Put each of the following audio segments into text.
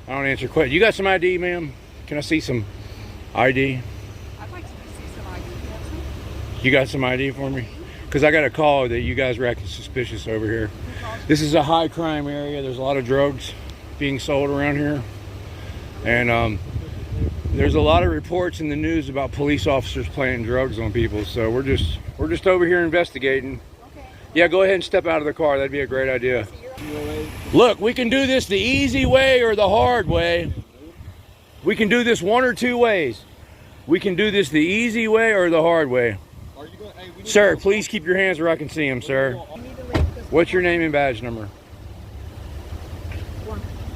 I don't answer questions. You got some ID, ma'am? Can I see some ID? I'd like to see some ID. You got some ID for me? Because I got a call that you guys are acting suspicious over here. This is a high crime area. There's a lot of drugs being sold around here. And there's a lot of reports in the news about police officers planting drugs on people. So we're just over here investigating. Okay. Yeah, go ahead and step out of the car. That'd be a great idea. Look, we can do this the easy way or the hard way. We can do this one or two ways. We can do this the easy way or the hard way. Sir, please keep your hands where I can see them, sir. What's your name and badge number?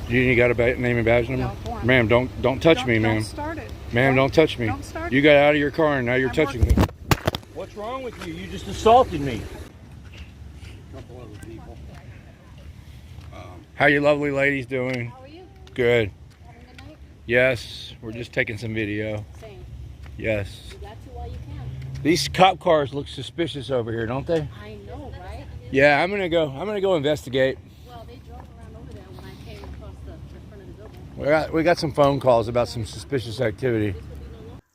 You got a name and badge number? No, ma'am, don't touch me, ma'am. Don't start it. Ma'am, don't touch me. Don't start it. You got out of your car and now you're touching me. What's wrong with you? You just assaulted me. How you lovely ladies doing? How are you? Good. Having a good night? Yes, we're just taking some video. Same. Yes. You got to while you can. These cop cars look suspicious over here, don't they? I know, right? Yeah, I'm gonna go investigate. Well, they drove around over there when I came across the front of the building. We got some phone calls about some suspicious activity.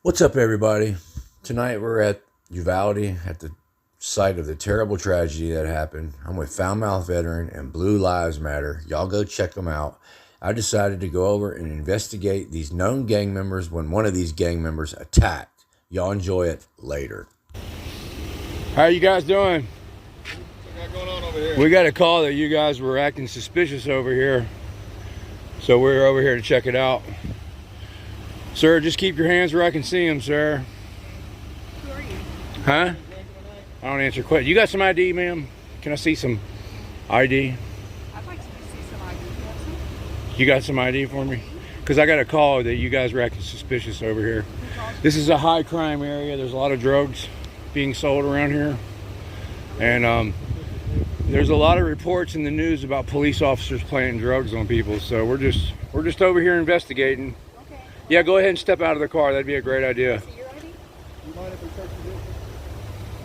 What's up, everybody? Tonight we're at Uvalde at the site of the terrible tragedy that happened. I'm with Foul Mouth Veteran and Blue Lives Matter. Y'all go check them out. I decided to go over and investigate these known gang members when one of these gang members attacked. Y'all enjoy it later. How are you guys doing? What's going on over here? We got a call that you guys were acting suspicious over here. So we're over here to check it out. Sir, just keep your hands where I can see them, sir. Who are you? Huh? I don't answer questions. You got some ID, ma'am? Can I see some ID? I'd like to see some ID. You got some ID for me? Because I got a call that you guys are acting suspicious over here. This is a high crime area. There's a lot of drugs being sold around here. And there's a lot of reports in the news about police officers planting drugs on people. So we're just over here investigating. Okay. Yeah, go ahead and step out of the car. That'd be a great idea. See your ID? You mind if we search the vehicle?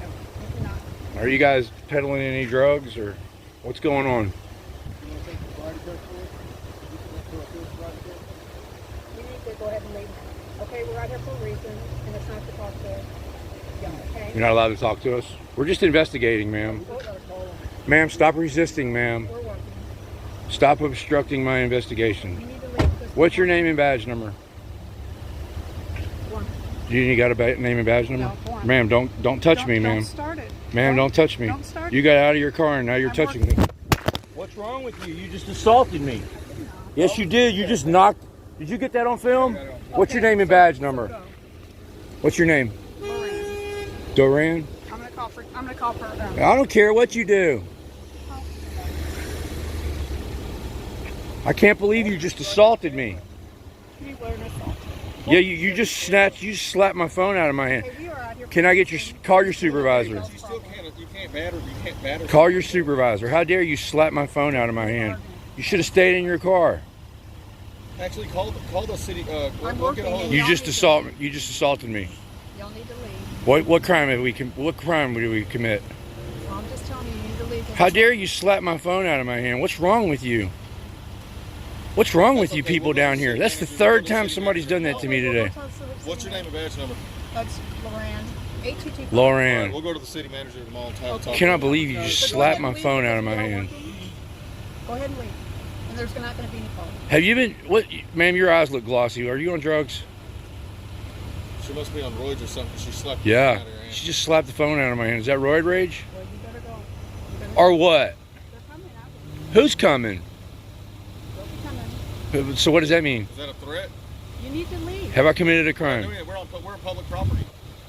No, you cannot. Are you guys peddling any drugs or what's going on? You want to take the body check for it? You need to go ahead and leave. Okay, we're out here for a reason, and it's not to talk to y'all, okay? You're not allowed to talk to us? We're just investigating, ma'am. Ma'am, stop resisting, ma'am. We're working. Stop obstructing my investigation. You need to leave. What's your name and badge number? One. You got a name and badge number? No, one. Ma'am, don't touch me, ma'am. Don't start it. Ma'am, don't touch me. Don't start You it. got out of your car and now you're I'm touching me. What's wrong with you? You just assaulted me. Yes, you did. You just knocked. Did you get that on film? What's your name and badge number? Go. What's your name? Loran. Doran? I'm gonna call for I don't care what you do. I can't believe you just assaulted me. you were an assault. Yeah, you just slapped my phone out of my hand. Okay, we are out here. Can I get call your supervisor? You still can't batter. Call your supervisor. How dare you slap my phone out of my hand? You should have stayed in your car. Actually, call the city. I'm We'll get a working hold of in- You just assaulted me. Y'all need to leave. What crime what crime did we commit? Well, I'm just telling you, you need to leave. How dare you slap my phone out of my hand? What's wrong with you? What's wrong with you people down here? That's the third time somebody's done that to me today. What's your name and badge number? That's Loran. 822. All right, Loran, we'll go to the city manager of the mall and talk to cannot him. believe you just slapped my phone out of my hand. Go ahead and leave. And there's not going to be any phone. Have you been, ma'am, your eyes look glossy. Are you on drugs? She must be on roids or something. She slapped Yeah, the phone out of her hand. she just slapped the phone out of my hand. Is that roid rage? Well, you better go. You better Or what? They're coming out. Who's coming? They'll be coming. So what does that mean? Is that a threat? You need to leave. Have I committed a No, crime? yeah, we're on public property.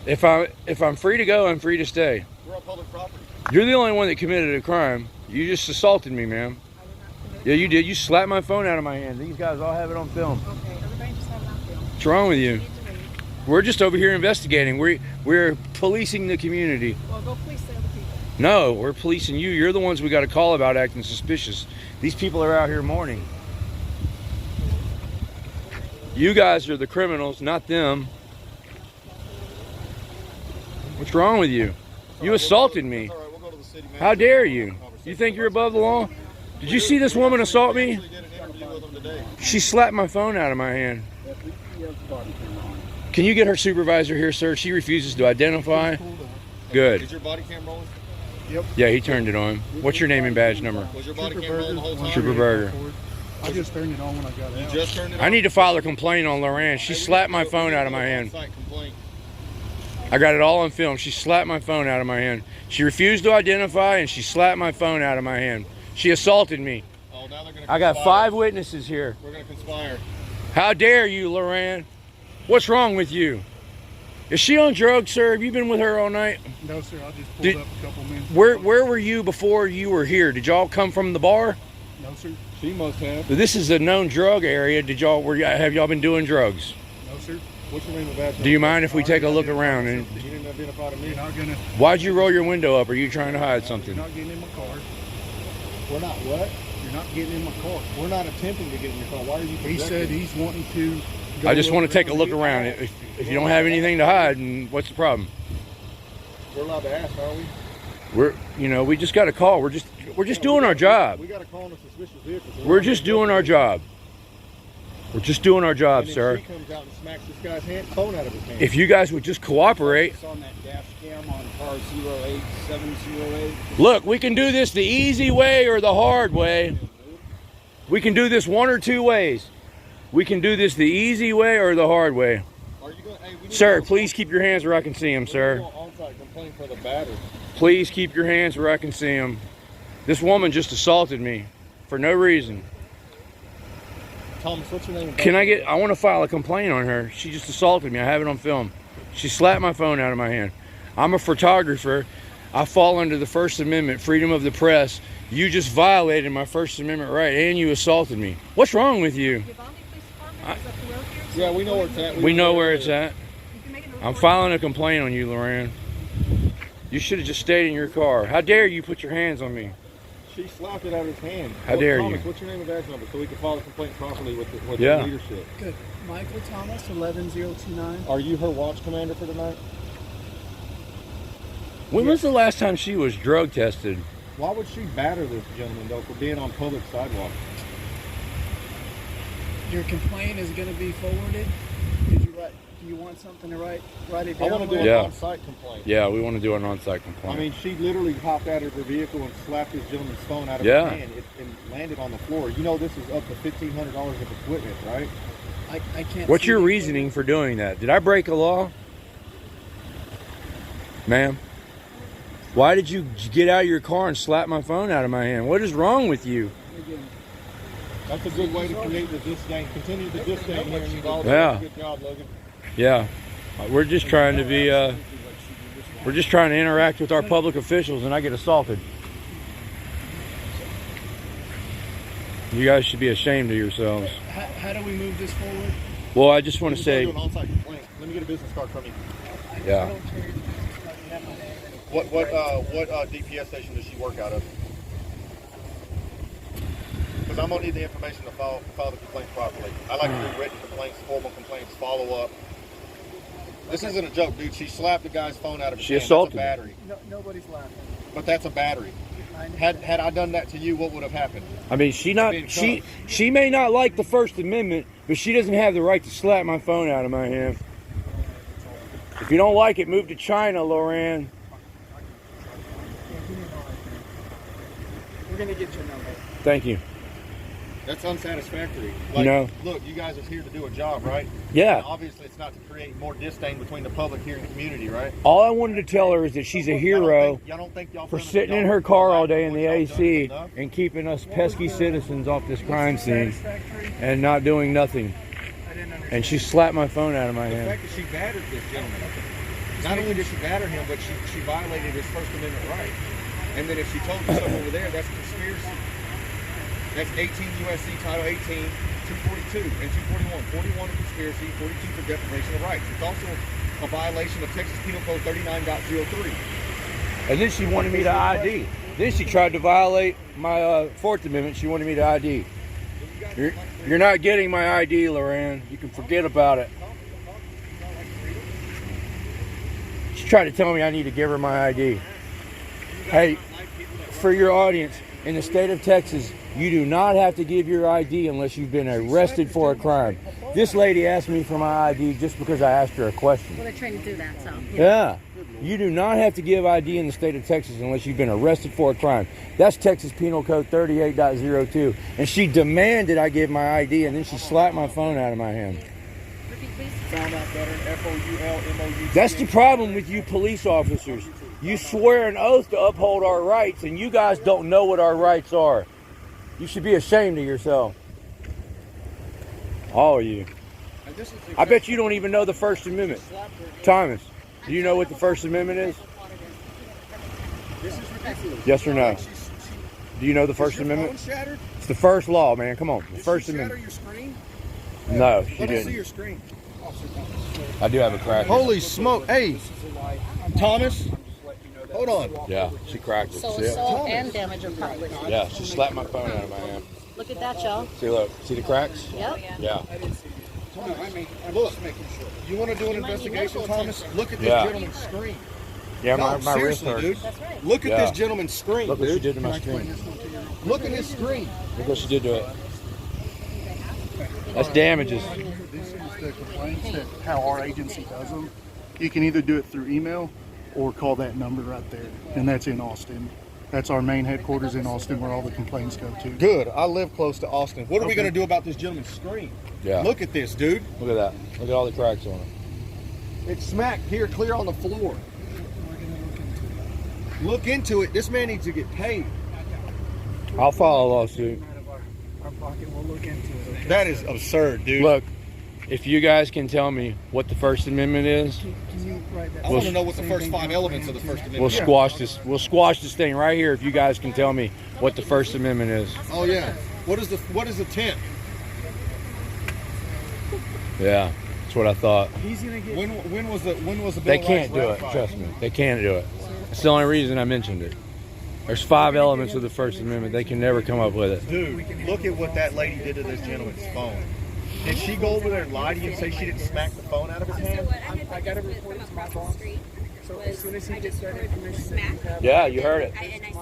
If I'm free to go, I'm free to stay. We're on public property. You're the only one that committed a crime. You just assaulted me, ma'am. I did not commit. Yeah, you did. You slapped my phone out of my hand. These guys all have it on film. Okay, everybody just have it on film. What's wrong with You you? need to leave. We're just over here investigating. We're policing the community. Well, go police the other people. No, we're policing you. You're the ones we got a call about acting suspicious. These people are out here mourning. You guys are the criminals, not them. What's wrong with you? You assaulted me. All right, we'll go to the city manager. How dare you? You think you're above the law? Did you see this woman assault me? Actually did an interview with him today. She slapped my phone out of my hand. Can you get her supervisor here, sir? She refuses to identify. Good. Is your body cam rolling? Yep. Yeah, he turned it on. What's your name and badge number? Was your body cam rolling the whole time? Trooper Burger. I just turned it on when I got out. You just turned it on? I need to file a complaint on Loran. She slapped my phone out of my hand. On-site complaint. I got it all on film. She slapped my phone out of my hand. She refused to identify, and she slapped my phone out of my hand. She assaulted me. Oh, now they're gonna I got conspire. 5 witnesses here. We're going to conspire. How dare you, Loran? What's wrong with you? Is she on drugs, sir? Have you been with her all night? No, sir. I just pulled Did- up a couple minutes. Where were you before you were here? Did y'all come from the bar? No, sir. She must have. This is a known drug area. Have y'all been doing drugs? No, sir. What's your name and badge Do you mind if we take a look around? And You didn't identify to me. You're not gonna. why'd you roll your window up? Are you trying to hide You're something? not getting in my car. We're not what? You're not getting in my car. We're not attempting to get in your car. Why are you He projecting? said he's wanting to. Go I just want to take a around. look around. If you don't have anything to hide, then what's the problem? We're allowed to ask, are we? We just got a call. We're just doing our job. We got a call on a suspicious vehicle. So We're just doing our job. We're just doing our job, And then sir. she comes out and smacks this guy's phone out of his hand. If you guys would just cooperate. It's on that dash cam on car 08708. Look, we can do this the easy way or the hard way. We can do this one or two ways. We can do this the easy way or the hard way. Are you gonna, hey, we need Sir, to- please keep your hands where I can see him, we sir. need to go on-site complaint for the battery. Please keep your hands where I can see him. This woman just assaulted me for no reason. Thomas, what's your name? I want to file a complaint on her. She just assaulted me. I have it on film. She slapped my phone out of my hand. I'm a photographer. I fall under the First Amendment, freedom of the press. You just violated my First Amendment right, and you assaulted me. What's wrong with you? Uvalde Police Department is up the road here. so Yeah, we know where it's at. We know where it's at. You can make it a I'm report. filing a complaint on you, Loran. You should have just stayed in your car. How dare you put your hands on me? She slapped it out of his hand. How dare Thomas, you? what's your name and badge number so we can file the complaint properly with the Yeah. leadership? Good. Michael Thomas, 11029. Are you her watch commander for tonight? When was the last time she was drug tested? Why would she batter this gentleman, though, for being on public sidewalk? Your complaint is going to be forwarded. Did you write? Do you want something to write it I down? want to do with? an Yeah. on-site complaint. Yeah, we want to do an on-site I complaint. mean, she literally hopped out of her vehicle and slapped this gentleman's phone out of Yeah. his hand and landed on the floor. You know this is up to $1,500 of equipment, right? I can't. What's see your the reasoning for doing that? Did I break a law? Ma'am? Why did you get out of your car and slap my phone out of my hand? What is wrong with you? That's a good way to create the disdain. Continue the disdain here in Uvalde. Yeah. Good job, Logan. Yeah. We're just trying to be, we're just trying to interact with our public officials and I get assaulted. You guys should be ashamed of yourselves. How do we move this forward? Well, I just want to We're say, gonna do an on-site complaint. Let me get a business card from you. yeah. What DPS station does she work out of? Because I'm gonna need the information to file the complaint properly. I like to do written complaints, formal complaints, follow up. This isn't a joke, dude. She slapped the guy's phone out of his She hand. assaulted That's a me. battery. Nobody's laughing. But that's a battery. Had I done that to you, what would have happened? I mean, she may not like the First Amendment, but she doesn't have the right to slap my phone out of my hand. If you don't like it, move to China, Loran. We're gonna get your number. Thank you. That's unsatisfactory. You know- Look, you guys are here to do a job, right? Yeah. And obviously, it's not to create more disdain between the public here and the community, right? All I wanted to tell her is that she's a hero Y'all don't think y'all for done- sitting in y'all her don't car think all day in what the y'all done AC enough? and keeping us pesky citizens off this crime scene Satisfactory? and not doing nothing. I didn't understand. And she slapped my phone out of my The hand. fact that she battered this gentleman, not only did she batter him, but she violated his First Amendment right. And then if she told you something over there, that's conspiracy. That's 18 U.S.C. Title 18, 242 and 241. 41 for conspiracy, 42 for defamation of rights. It's also a violation of Texas Penal Code 39.03. And then she wanted me to ID. Then she tried to violate my Fourth Amendment. She wanted me to ID. You're not getting my ID, Loran. You can forget about it. She tried to tell me I need to give her my ID. Hey, for your audience, in the state of Texas, you do not have to give your ID unless you've been arrested for a crime. This lady asked me for my ID just because I asked her a question. Well, they're trying to do that, so. Yeah. You do not have to give ID in the state of Texas unless you've been arrested for a crime. That's Texas Penal Code 38.02. And she demanded I give my ID, and then she slapped my phone out of my hand. Found out better. FOULMOU. That's the problem with you police officers. You swear an oath to uphold our rights, and you guys don't know what our rights are. You should be ashamed of yourself. All of you. I bet you don't even know the First Amendment. Thomas, do you know what the First Amendment is? This is ridiculous. Yes or no? Do you know the First Amendment? Shattered? It's the first law, man. Come on. The First Amendment. Your screen? No, she Let me see didn't. your screen. I do have a crack. Holy smoke. Hey, Thomas. Hold on. Yeah, she cracked it. So See it? assault and damage of property. Yeah, she slapped my phone out of my hand. Look at that, y'all. See, look. See the cracks? Yep. Yeah. Look, you want to do an investigation, Thomas? Look at this Yeah. gentleman's screen. Yeah, No, my wrist seriously, hurts. dude. That's right. Look at Yeah. this gentleman's screen, Look what she dude. did to my screen. Look at his screen. Look what she did to it. That's damages. This is the complaints that how our agency does them. You can either do it through email or call that number right there, and that's in Austin. That's our main headquarters in Austin where all the complaints go to. Good. I live close to Austin. What are we going to do about this gentleman's screen? Yeah. Look at this, dude. Look at that. Look at all the cracks on it. It's smacked here, clear on the floor. Look into it. This man needs to get paid. I'll file a lawsuit. Our pocket, we'll look into it. Okay? That is absurd, dude. Look, if you guys can tell me what the First Amendment is, Can you write that? I want to know what the first 5 elements of the First Amendment we'll are. squash this. We'll squash this thing right here if you guys can tell me what the First Amendment is. Oh yeah. What is the 10th? Yeah, that's what I thought. He's gonna get. When was the Bill They of can't Rights do it. ratified? Trust me, they can't do it. It's the only reason I mentioned it. There's 5 elements of the First Amendment. They can never come up with it. Dude, look at what that lady did to this gentleman's phone. Did she go over there and lie to you and say she didn't smack the phone out of his hand? I got to report it to my boss. So as soon as he gets that information that you have, Yeah, you heard it.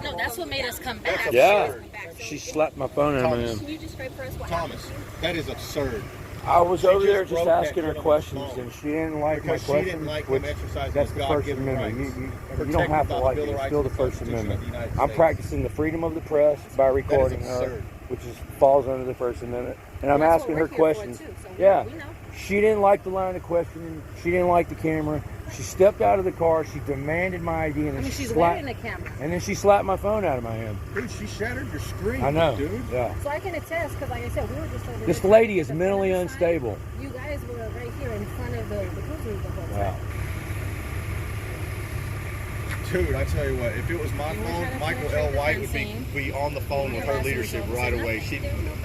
No, that's what made us come back. Yeah, she slapped my phone out of my hand. Can you describe for us what Thomas, that is absurd. I was over there just just broke asking that her gentleman's questions, phone. and she didn't like my Because she didn't questions, like him which exercising that's his the First God-given Amendment. rights. You don't Protected have to by the like Bill it. of It's Rights still and the the First Constitution of Amendment. the United I'm States. practicing the freedom of the press by recording her, absurd. which falls under the First Amendment. And I'm That's what asking we're her here for, questions. too, so Yeah. we know. She didn't like the line of questioning. She didn't like the camera. She stepped out of the car. She demanded my ID, and I then mean, she she's slapped. wearing a camera. And then she slapped my phone out of my hand. Dude, she shattered your screen. I know. dude. Yeah. So I can attest, because like I said, we were just over This there lady is the mentally front side. unstable. You guys were right here in front of the cruiser the whole Yeah. time. Dude, I tell you what, if it was my You were phone, trying to Michael penetrate L. the White would fencing. be on the phone with her leadership right away.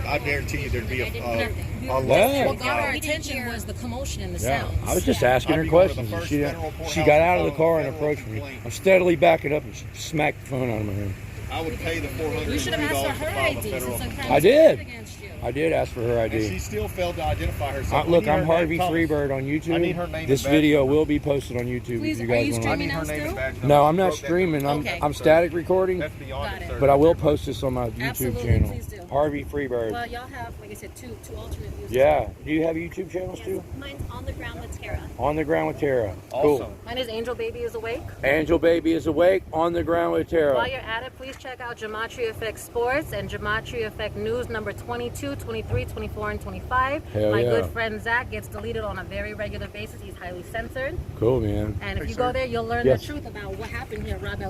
I guarantee you there'd be a What Yeah. got our attention was the commotion and the Yeah, sounds. I was just asking I'd her be going to questions. the And first she federal courthouse she got out of the and car and federal approached me. complaint. I'm steadily backing up, and she smacked the phone out of my hand. I would pay the $403 You should have asked to for her file a ID federal since some complaint. kind I of did. against you. I did ask for her And she ID. still failed to identify herself. Look, I need I'm her Harvey name, Thomas. Freebird on YouTube. I need her name This and badge video number. will be posted on YouTube Please, if you are guys you want I to. streaming need her now name and still? badge number. No, I'm not Broke that streaming. gentleman's I'm static recording, That's beyond Got it. absurd. but I will post this on my YouTube Absolutely, channel. please do. Harvey Freebird. Well, y'all have, like I said, two alternate views. Yeah. Do you have YouTube channels too? Mine's On the Ground with Tara. On the Ground with Tara. Cool. Awesome. Mine is Angel Baby is Awake. Angel Baby is awake. On the Ground with While Tara. you're at it, please check out Gematria Effect Sports and Gematria Effect News number 22, 23, 24, and 25. Hell My yeah. good friend Zach gets deleted on a very regular basis. He's highly censored. Cool, man. And if you go there, you'll learn Yes. the truth about what happened here at Robb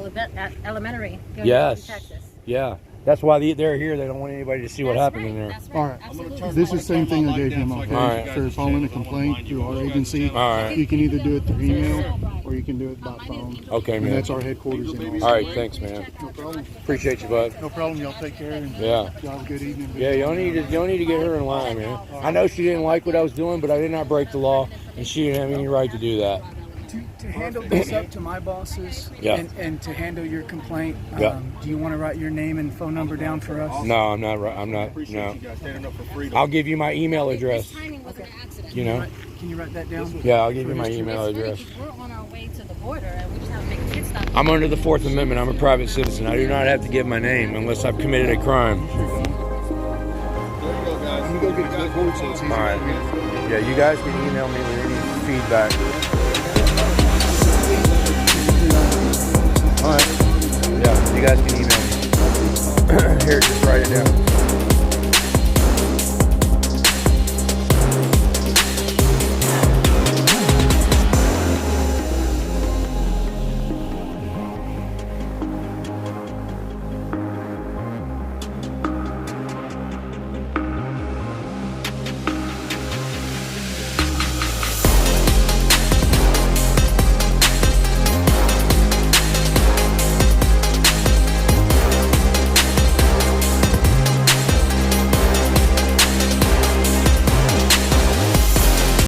Elementary here Yes. in Texas. Yeah. That's why they're here. They don't want anybody to see what That's happened right, in there. That's right. All right. Absolutely. This is the same thing I gave him, okay? All right. For filing a complaint through our agency. All right. You can either do it through email or you can do it by phone. Okay, And man. that's our headquarters in Austin. All right. Thanks, man. No problem. Appreciate you, bud. No problem. Y'all take care. And Yeah. y'all have a good evening. Yeah, y'all need to get her in line, man. I know she didn't like what I was doing, but I did not break the law, and she didn't have any right to do that. To handle this up to my bosses Yeah. and to handle your complaint, Yeah. do you want to write your name and phone number down for us? No, I'm not. I'm not. Appreciate No. you guys standing up for freedom. I'll give you my email address. This timing wasn't an accident. You know. Can you write that down? Yeah, I'll give you my email It's funny address. 'cause we're on our way to the border and we just have to make a pit stop I'm under the Fourth Amendment. I'm a private citizen. I do not have to give my name unless I've committed a crime. There you go, guys. I'm gonna go get the code so it's easy. All right. Yeah, you guys can email me with any feedback. All right. Yeah, you guys can email me. Here, just write it down.